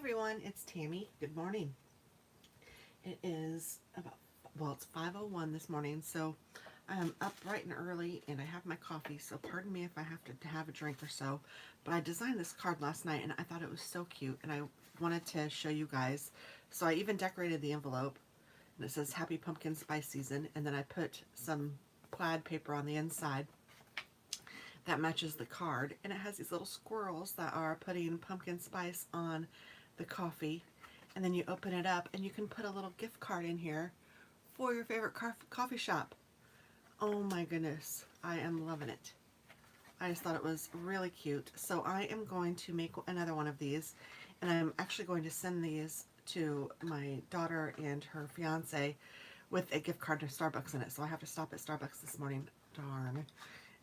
everyone, it's Tammy. Good morning. It is about, well, it's 5:01 this morning, so I'm up bright and early and I have my coffee, so pardon me if I have to have a drink or so. But I designed this card last night and I thought it was so cute and I wanted to show you guys. So I even decorated the envelope and it says Happy Pumpkin Spice Season, and then I put some plaid paper on the inside that matches the card, and it has these little squirrels that are putting pumpkin spice on the coffee, and then you open it up and you can put a little gift card in here for your favorite coffee shop. Oh my goodness, I am loving it. I just thought it was really cute. So I am going to make another one of these, and I'm actually going to send these to my daughter and her fiance with a gift card to Starbucks in it. So I have to stop at Starbucks this morning, darn,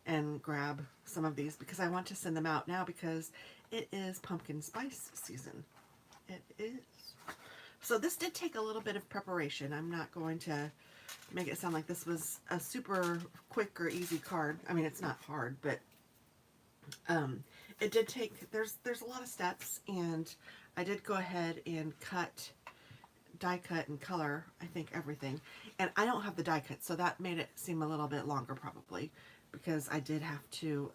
and grab some of these because I want to send them out now because it is pumpkin spice season. It is. So this did take a little bit of preparation. I'm not going to make it sound like this was a super quick or easy card. I mean, it's not hard, but it did take, there's a lot of steps, and I did go ahead and die cut and color, I think, everything. And I don't have the die cut, so that made it seem a little bit longer probably, because I did have to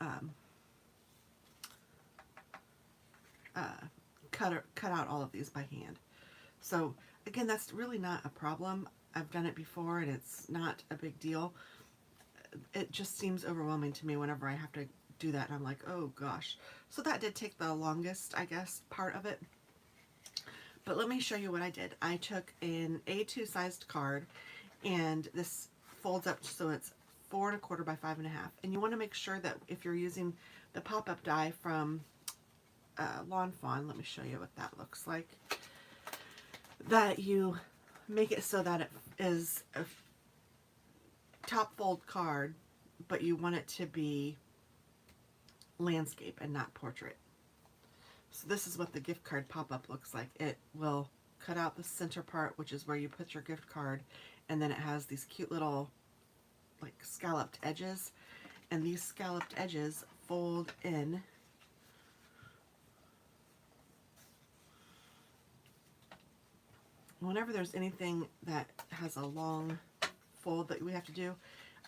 cut out all of these by hand. So again, that's really not a problem. I've done it before and it's not a big deal. It just seems overwhelming to me whenever I have to do that, and I'm like, oh gosh. So that did take the longest, I guess, part of it. But let me show you what I did. I took an A2 sized card, and this folds up so it's 4 1/4 by 5 1/2. And you want to make sure that if you're using the pop-up die from Fawn, let me show you what that looks like, that you make it so that it is a top fold card, but you want it to be landscape and not portrait. So this is what the gift card pop-up looks like. It will cut out the center part, which is where you put your gift card, and then it has these cute little like scalloped edges, and these scalloped edges fold in whenever there's anything that has a long fold that we have to do.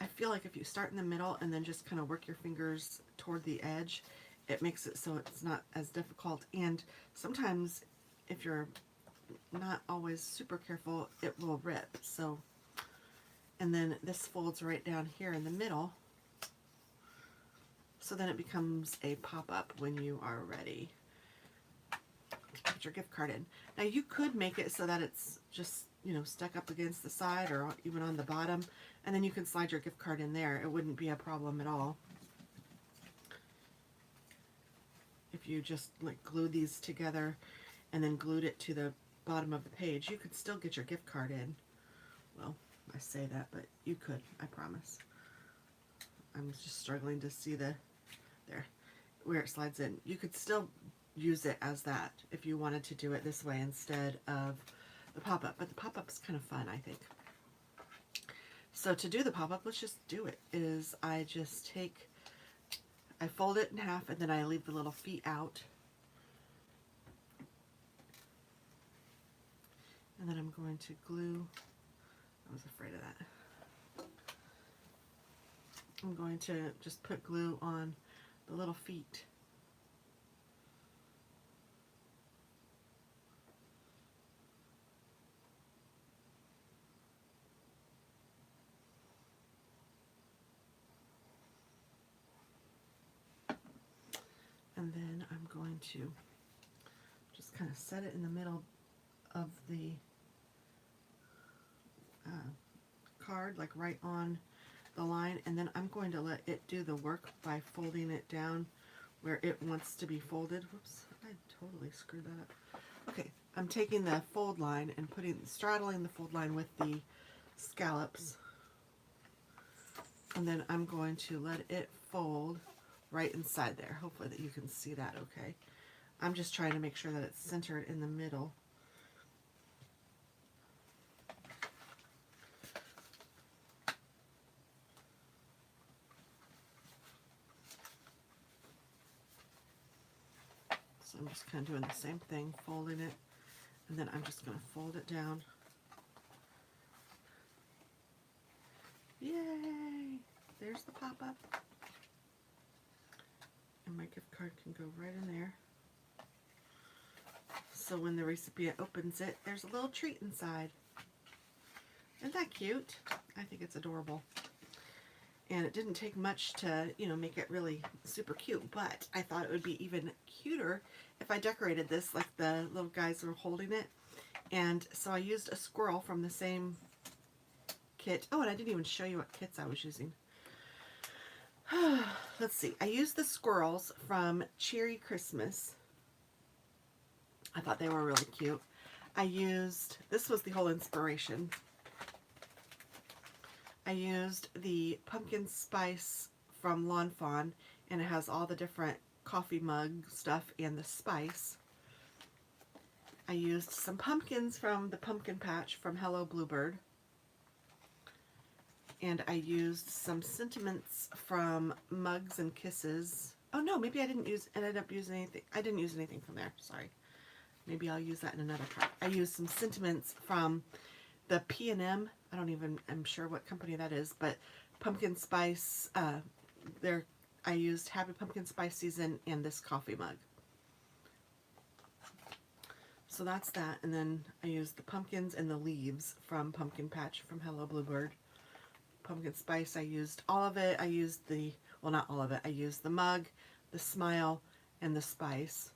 I feel like if you start in the middle and then just kind of work your fingers toward the edge, it makes it so it's not as difficult. And sometimes if you're not always super careful, it will rip. So, and then this folds right down here in the middle, so then it becomes a pop-up when you are ready to put your gift card in. Now you could make it so that it's just, you know, stuck up against the side or even on the bottom, and then you can slide your gift card in there. It wouldn't be a problem at all. If you just like glue these together and then glued it to the bottom of the page, you could still get your gift card in. Well, I say that, but you could, I promise. I'm just struggling to see there, where it slides in. You could still use it as that if you wanted to do it this way instead of the pop-up, but the pop-up's kind of fun, I think. So to do the pop-up, let's just do it, is I just I fold it in half and then I leave the little feet out. And then I'm going to glue, I was afraid of that. I'm going to just put glue on the little feet. And then I'm going to just kind of set it in the middle of the card, like right on the line, and then I'm going to let it do the work by folding it down where it wants to be folded. Whoops, I totally screwed that up. Okay, I'm taking the fold line and straddling the fold line with the scallops, and then I'm going to let it fold right inside there. Hopefully that you can see that okay. I'm just trying to make sure that it's centered in the middle. So I'm just kind of doing the same thing, folding it, and then I'm just going to fold it down. Yay! There's the pop-up. And my gift card can go right in there. So when the recipient opens it, there's a little treat inside. Isn't that cute? I think it's adorable. And it didn't take much to, you know, make it really super cute, but I thought it would be even cuter if I decorated this like the little guys were holding it. And so I used a squirrel from the same kit. Oh, and I didn't even show you what kits I was using. Let's see. I used the squirrels from Cheery Christmas. I thought they were really cute. I used, this was the whole inspiration. I used the pumpkin spice from Fawn, and it has all the different coffee mug stuff and the spice. I used some pumpkins from the pumpkin patch from Hello Bluebird. And I used some sentiments from Mugs and Kisses. Oh no, maybe I didn't use, ended up using anything. I didn't use anything from there, sorry. Maybe I'll use that in another part. I used some sentiments from the P&M. I don't even, I'm sure what company that is, but pumpkin spice, I used Happy Pumpkin Spice Season and this coffee mug. So that's that, and then I used the pumpkins and the leaves from Pumpkin Patch from Hello Bluebird. Pumpkin spice, I used all of it. I used the, well, not all of it. I used the mug, the smile, and the spice.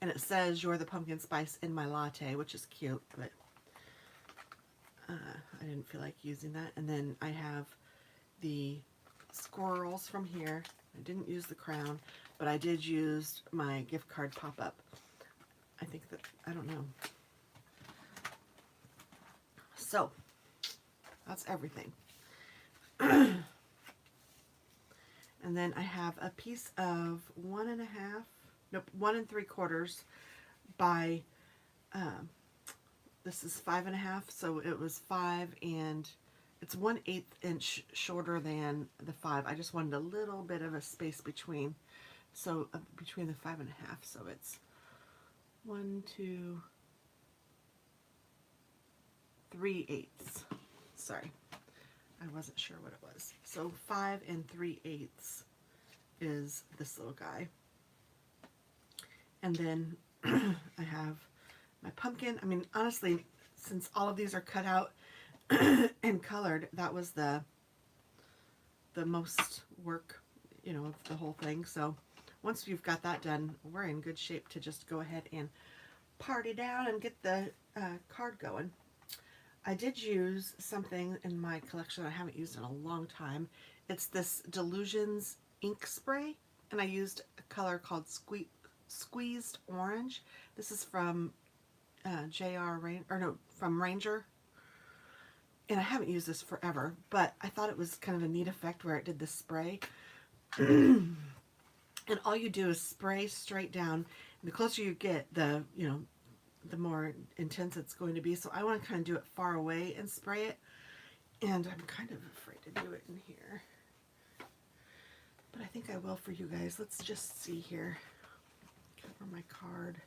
And it says, "You're the pumpkin spice in my latte," which is cute, but I didn't feel like using that. And then I have the squirrels from here. I didn't use the crown, but I did use my gift card pop-up. I think that, I don't know. So, that's everything. And then I have a piece of 1 3/4 by, this is 5.5, so it was 5, and it's 1/8 inch shorter than the 5. I just wanted a little bit of a space between, so between the 5.5, so it's 1, 2, 3/8. Sorry, I wasn't sure what it was. So 5 3/8 is this little guy. And then I have my pumpkin. I mean, honestly, since all of these are cut out and colored, that was the most work, you know, of the whole thing. So once you've got that done, we're in good shape to just go ahead and party down and get the card going. I did use something in my collection I haven't used in a long time. It's this Delusions ink spray, and I used a color called Squeezed Orange. This is from from Ranger. And I haven't used this forever, but I thought it was kind of a neat effect where it did the spray. And all you do is spray straight down. And the closer you get, the more intense it's going to be. So I want to kind of do it far away and spray it. And I'm kind of afraid to do it in here. But I think I will for you guys. Let's just see here. Cover my card.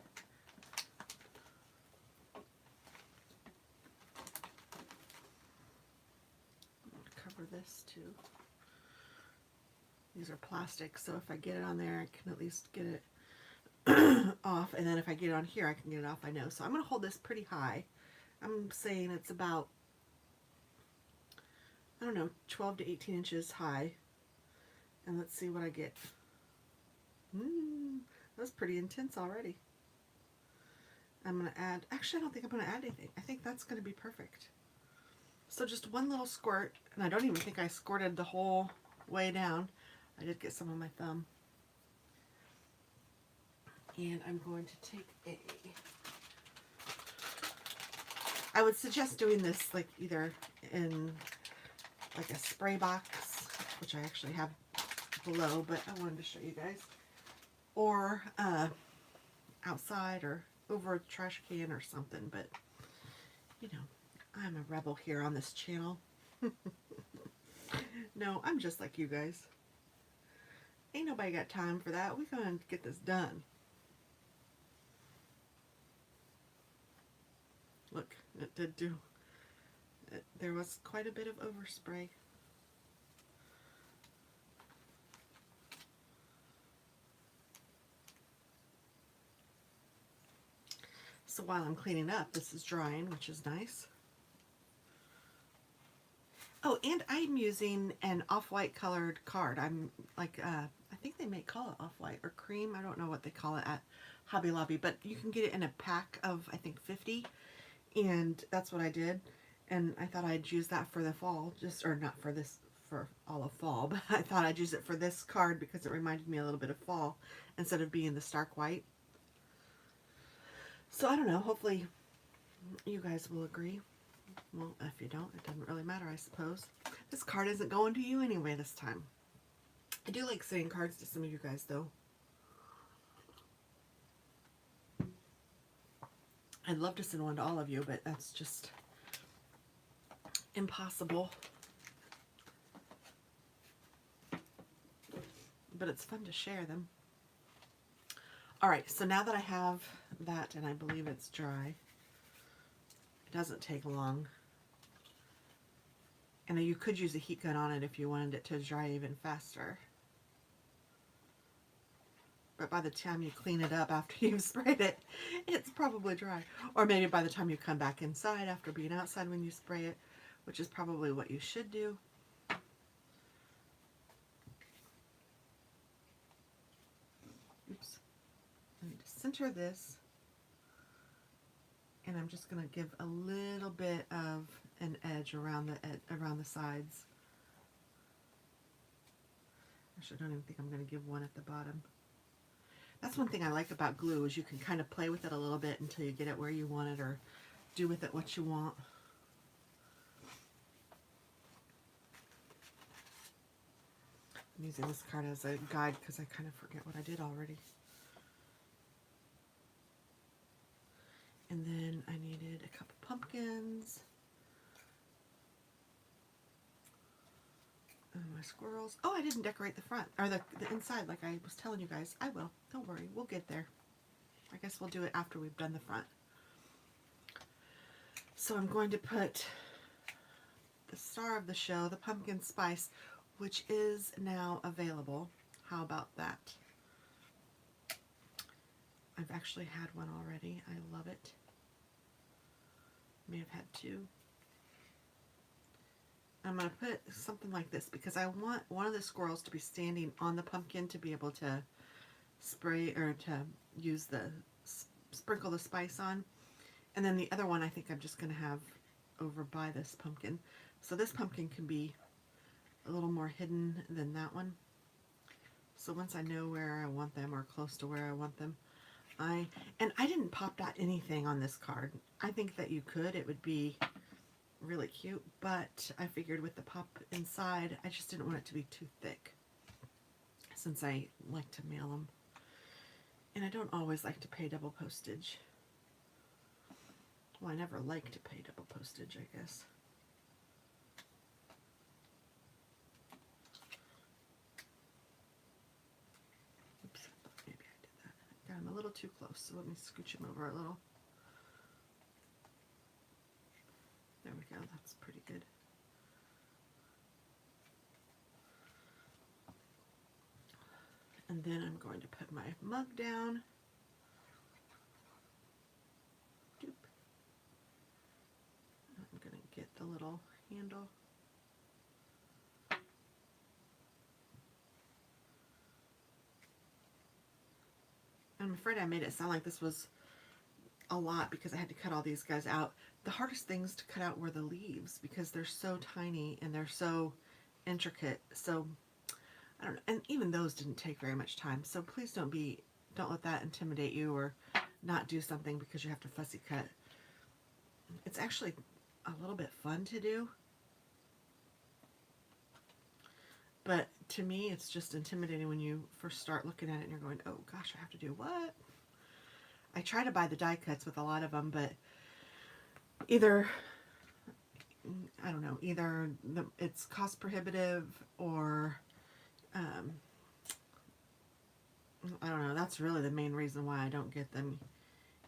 Cover this too. These are plastic, so if I get it on there, I can at least get it off, and then if I get it on here, I can get it off, I know. So I'm going to hold this pretty high. I'm saying it's about, I don't know, 12 to 18 inches high. And let's see what I get. That's pretty intense already. I'm going to add, actually I don't think I'm going to add anything. I think that's going to be perfect. So just one little squirt, and I don't even think I squirted the whole way down. I did get some on my thumb. And I'm going to take I would suggest doing this like either in like a spray box, which I actually have below, but I wanted to show you guys, or outside or over a trash can or something. But you know, I'm a rebel here on this channel. No, I'm just like you guys. Ain't nobody got time for that. We're gonna get this done. did do, there was quite a bit of overspray. So while I'm cleaning up, this is drying, which is nice. Oh, and I'm using an off-white colored card. I'm like, I think they may call it off-white or cream. I don't know what they call it at Hobby Lobby, but you can get it in a pack of, I think, 50. And that's what I did. And I thought I'd use that for the fall, just, or not for this, for all of fall, but I thought I'd use it for this card because it reminded me a little bit of fall instead of being the stark white. So I don't know, hopefully you guys will agree. Well, if you don't, it doesn't really matter, I suppose. This card isn't going to you anyway this time. I do like sending cards to some of you guys, though. I'd love to send one to all of you, but that's just impossible. But it's fun to share them. Alright, so now that I have that, and I believe it's dry, it doesn't take long. And you could use a heat gun on it if you wanted it to dry even faster. But by the time you clean it up after you've sprayed it, it's probably dry. Or maybe by the time you come back inside after being outside when you spray it, which is probably what you should do. Oops. I need to center this. And I'm just going to give a little bit of an edge around the sides. Actually, I don't even think I'm going to give one at the bottom. That's one thing I like about glue, is you can kind of play with it a little bit until you get it where you want it, or do with it what you want. I'm using this card as a guide because I kind of forget what I did already. And then I needed a couple pumpkins. And my squirrels. Oh, I didn't decorate the front, or the inside like I was telling you guys. I will. Don't worry. We'll get there. I guess we'll do it after we've done the front. So I'm going to put the star of the show, the pumpkin spice, which is now available. How about that? I've actually had one already. I love it. May have had two. I'm going to put something like this because I want one of the squirrels to be standing on the pumpkin to be able to spray, or to use the sprinkle the spice on. And then the other one I think I'm just going to have over by this pumpkin. So this pumpkin can be a little more hidden than that one. So once I know where I want them, or close to where I want them, I didn't pop dot anything on this card. I think that you could. It would be really cute, but I figured with the pop inside, I just didn't want it to be too thick, since I like to mail them. And I don't always like to pay double postage. Well, I never like to pay double postage, I guess. Oops, maybe I did that. Got him a little too close, so let me scooch him over a little. There we go, that's pretty good. And then I'm going to put my mug down. Doop. I'm going to get the little handle. I'm afraid I made it sound like this was a lot because I had to cut all these guys out. The hardest things to cut out were the leaves because they're so tiny and they're so intricate. So I don't know, and even those didn't take very much time. So please don't let that intimidate you, or not do something because you have to fussy cut. It's actually a little bit fun to do, but to me it's just intimidating when you first start looking at it and you're going, oh gosh, I have to do what? I try to buy the die cuts with a lot of them, but either, I don't know, either it's cost prohibitive, or I don't know, that's really the main reason why I don't get them.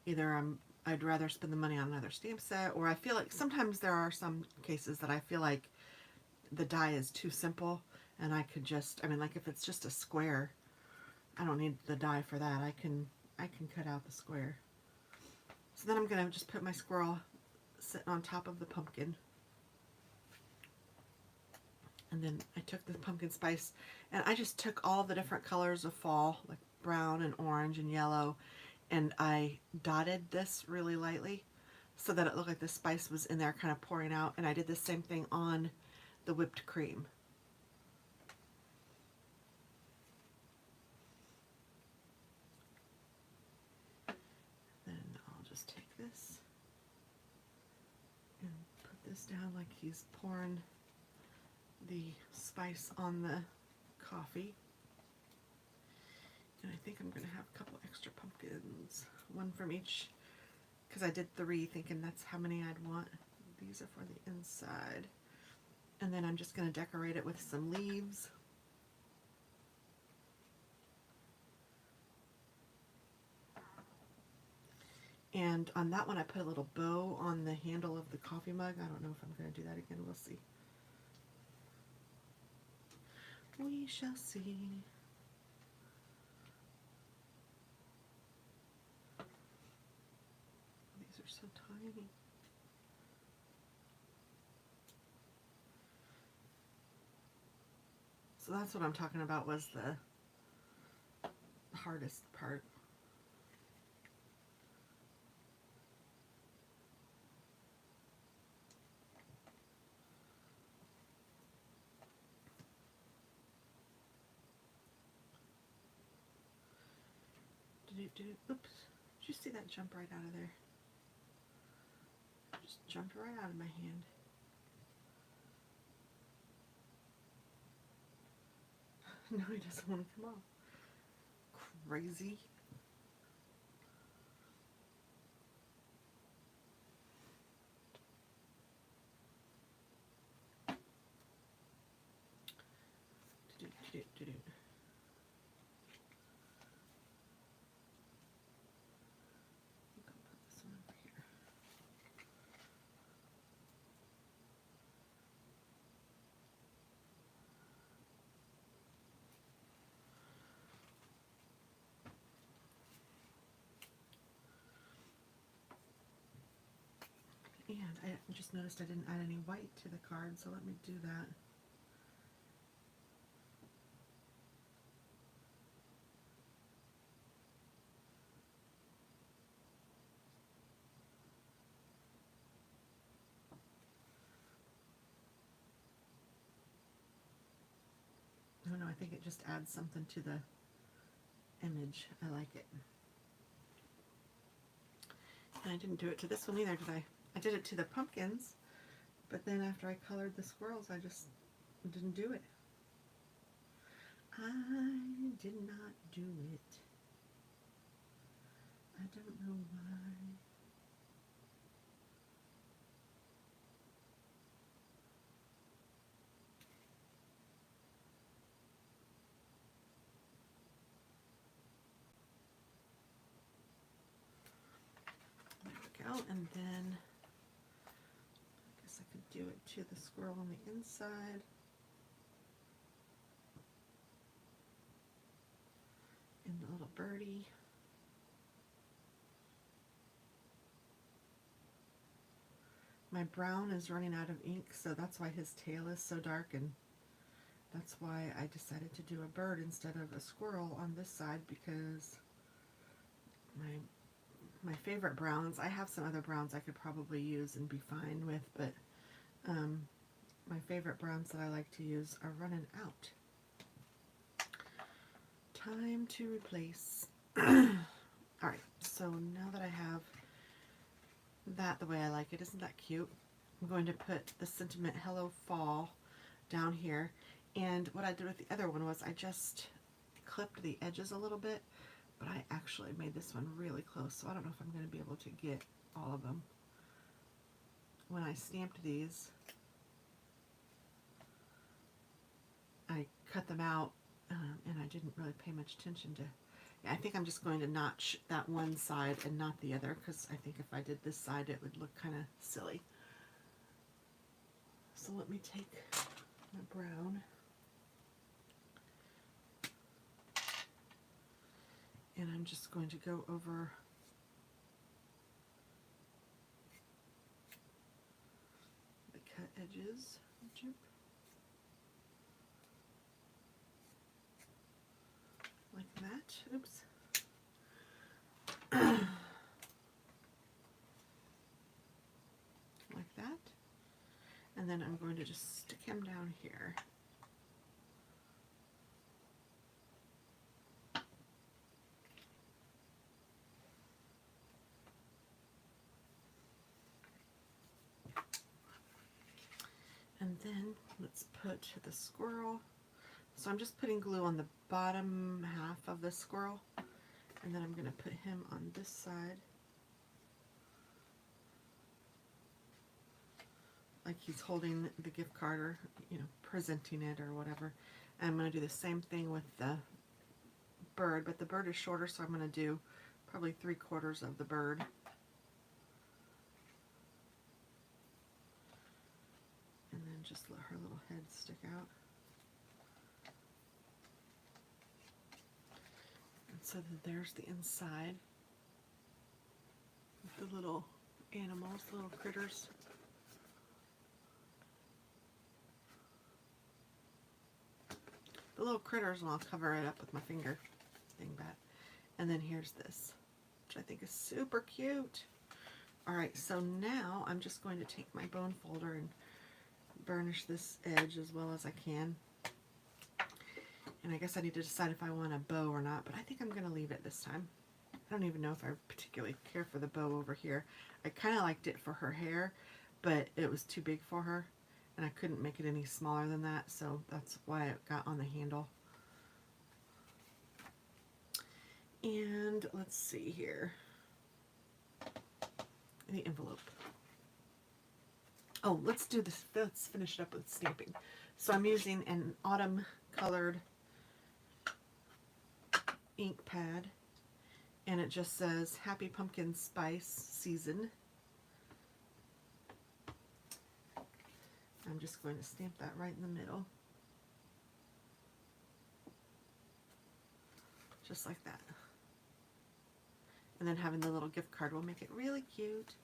Either I'm I'd rather spend the money on another stamp set, or I feel like sometimes there are some cases that I feel like the die is too simple and I could just, I mean, like if it's just a square, I don't need the die for that. I can cut out the square. So then I'm going to just put my squirrel sitting on top of the pumpkin. And then I took the pumpkin spice and I just took all the different colors of fall, like brown and orange and yellow, and I dotted this really lightly so that it looked like the spice was in there kind of pouring out. And I did the same thing on the whipped cream. Then I'll just take this and put this down like he's pouring the spice on the coffee. And I think I'm going to have a couple extra pumpkins, one from each, because I did 3 thinking that's how many I'd want. These are for the inside. And then I'm just going to decorate it with some leaves. And on that one I put a little bow on the handle of the coffee mug. I don't know if I'm going to do that again. We'll see. We shall see. These are so tiny. So that's what I'm talking about, was the hardest part. Oops. Did you see that jump right out of there? Just jumped right out of my hand. No, he doesn't want to come off. Crazy. And I just noticed I didn't add any white to the card, so let me do that. Oh no, I think it just adds something to the image. I like it. And I didn't do it to this one either, did I? I did it to the pumpkins, but then after I colored the squirrels, I just didn't do it. I did not do it. I don't know why. There we go, and then I guess I could do it to the squirrel on the inside. And the little birdie. My brown is running out of ink, so that's why his tail is so dark, and that's why I decided to do a bird instead of a squirrel on this side, because my favorite browns, I have some other browns I could probably use and be fine with, but my favorite browns that I like to use are running out. Time to replace. Alright, so now that I have that the way I like it, isn't that cute? I'm going to put the sentiment Hello Fall down here, and what I did with the other one was I just clipped the edges a little bit, but I actually made this one really close, so I don't know if I'm going to be able to get all of them. When I stamped these, I cut them out, and I didn't really pay much attention to Yeah, I think I'm just going to notch that one side and not the other, because I think if I did this side it would look kind of silly. So let me take my brown and I'm just going to go over the cut edges. Like that. Oops. Like that. And then I'm going to just stick him down here. And then let's put the squirrel. So I'm just putting glue on the bottom half of the squirrel, and then I'm going to put him on this side, like he's holding the gift card, or, you know, presenting it or whatever. And I'm going to do the same thing with the bird, but the bird is shorter, so I'm going to do probably 3/4 of the bird. And then just let her little head stick out. And so there's the inside with the little animals, little critters. The little critters, and I'll cover it up with my finger thing back. And then here's this, which I think is super cute. Alright, so now I'm just going to take my bone folder and burnish this edge as well as I can. And I guess I need to decide if I want a bow or not, but I think I'm going to leave it this time. I don't even know if I particularly care for the bow over here. I kind of liked it for her hair, but it was too big for her, and I couldn't make it any smaller than that, so that's why it got on the handle. And let's see here. The envelope. Oh, let's do this. Let's finish it up with stamping. So I'm using an autumn colored ink pad, and it just says Happy Pumpkin Spice Season. I'm just going to stamp that right in the middle. Just like that. And then having the little gift card will make it really cute.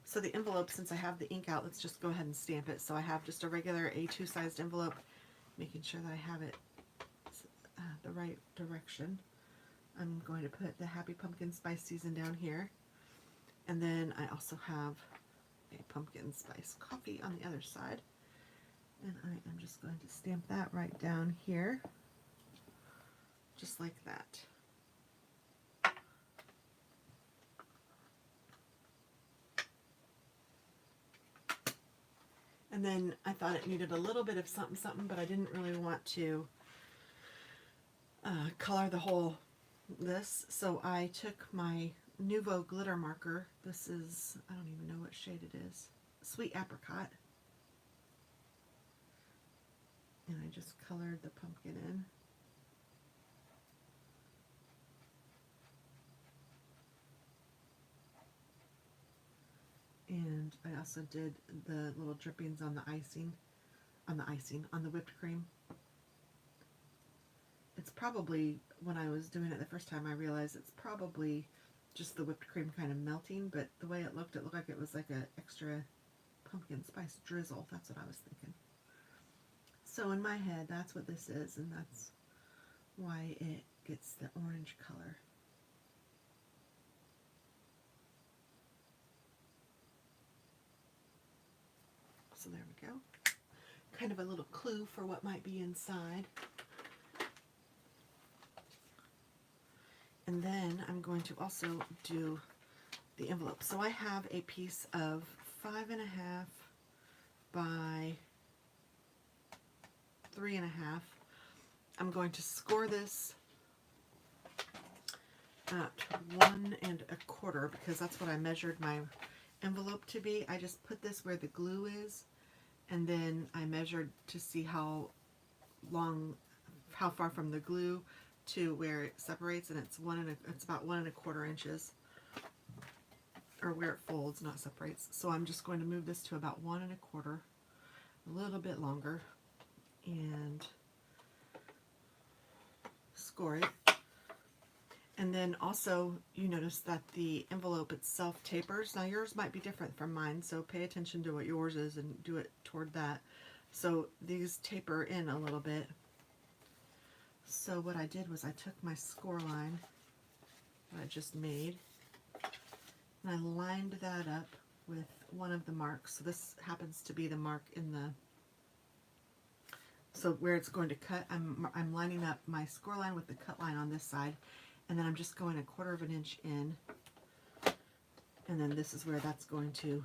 So the envelope, since I have the ink out, let's just go ahead and stamp it. So I have just a regular A2 sized envelope, making sure that I have it the right direction. I'm going to put the Happy Pumpkin Spice Season down here. And then I also have a pumpkin spice coffee on the other side. And I am just going to stamp that right down here, just like that. And then I thought it needed a little bit of something, something, but I didn't really want to color the whole this. So I took my Nouveau glitter marker. This is, I don't even know what shade it is. Sweet Apricot. And I just colored the pumpkin in. And I also did the little drippings on the icing, on the whipped cream. It's probably, when I was doing it the first time, I realized it's probably just the whipped cream kind of melting, but the way it looked like it was like an extra pumpkin spice drizzle. That's what I was thinking. So in my head, that's what this is, and that's why it gets the orange color. So there we go. Kind of a little clue for what might be inside. And then I'm going to also do the envelope. So I have a piece of 5.5 by 3.5. I'm going to score this at 1 1/4 because that's what I measured my envelope to be. I just put this where the glue is, and then I measured to see how far from the glue to where it separates, and it's it's about 1¼ inches, or where it folds, not separates. So I'm just going to move this to about 1¼ a little bit longer, and score it. And then also you notice that the envelope itself tapers. Now yours might be different from mine, so pay attention to what yours is and do it toward that. So these taper in a little bit. So what I did was I took my score line that I just made, and I lined that up with one of the marks. So this happens to be the mark in the, so where it's going to cut, I'm lining up my score line with the cut line on this side, and then I'm just going 1/4 inch in, and then this is where that's going to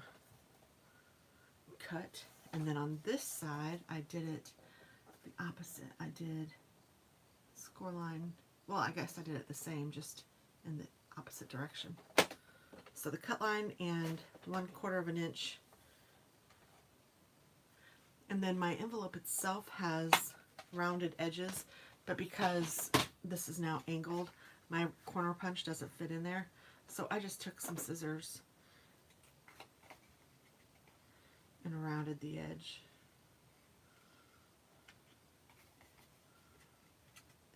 cut. And then on this side I did it the opposite. I did score line, well, I guess I did it the same, just in the opposite direction. So the cut line and 1/4 inch. And then my envelope itself has rounded edges, but because this is now angled, my corner punch doesn't fit in there. So I just took some scissors and rounded the edge.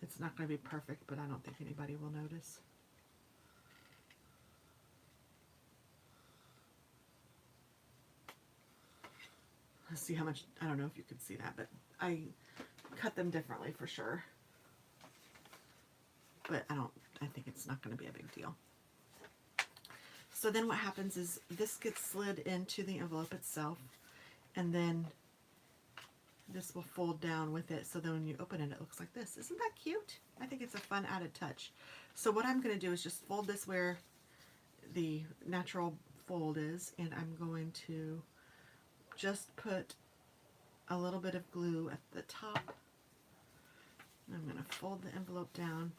It's not going to be perfect, but I don't think anybody will notice. Let's see how much, I don't know if you can see that, but I cut them differently for sure. But I think it's not going to be a big deal. So then what happens is this gets slid into the envelope itself, and then this will fold down with it, so then when you open it, it looks like this. Isn't that cute? I think it's a fun added touch. So what I'm going to do is just fold this where the natural fold is, and I'm going to just put a little bit of glue at the top. I'm going to fold the envelope down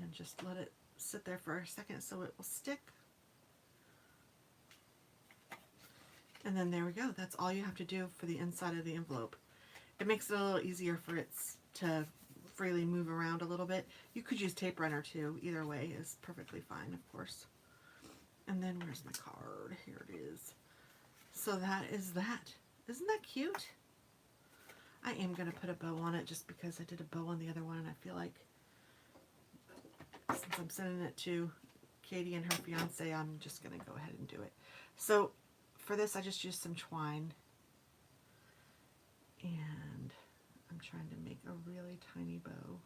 and just let it sit there for a second so it will stick. And then there we go. That's all you have to do for the inside of the envelope. It makes it a little easier for it to freely move around a little bit. You could use tape runner too. Either way is perfectly fine, of course. And then where's my card? Here it is. So that is that. Isn't that cute? I am going to put a bow on it just because I did a bow on the other one, and I feel like since I'm sending it to Katie and her fiance, I'm just going to go ahead and do it. So for this, I just used some twine, and I'm trying to make a really tiny bow,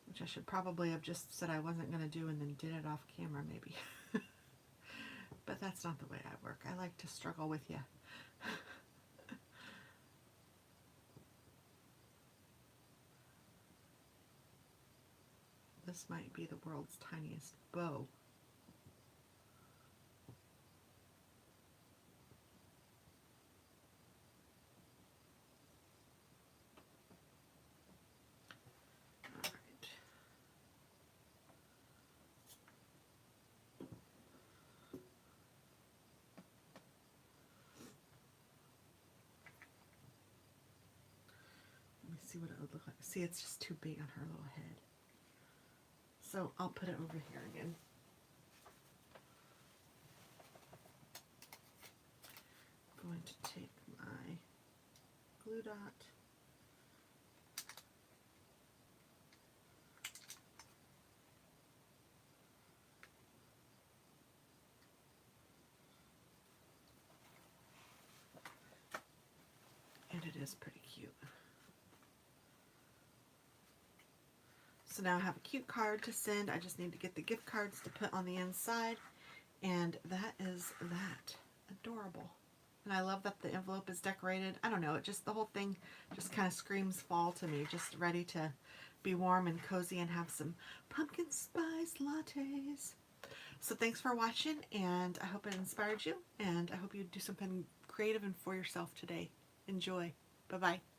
which I should probably have just said I wasn't going to do and then did it off camera maybe. But that's not the way I work. I like to struggle with you. This might be the world's tiniest bow. See what it would look like. See, it's just too big on her little head. So I'll put it over here again. I'm going to take my glue dot . And it is pretty cute. So now I have a cute card to send. I just need to get the gift cards to put on the inside. And that is that. Adorable. And I love that the envelope is decorated. I don't know, it just, the whole thing just kind of screams fall to me. Just ready to be warm and cozy and have some pumpkin spice lattes. So thanks for watching, and I hope it inspired you, and I hope you do something creative and for yourself today. Enjoy. Bye-bye.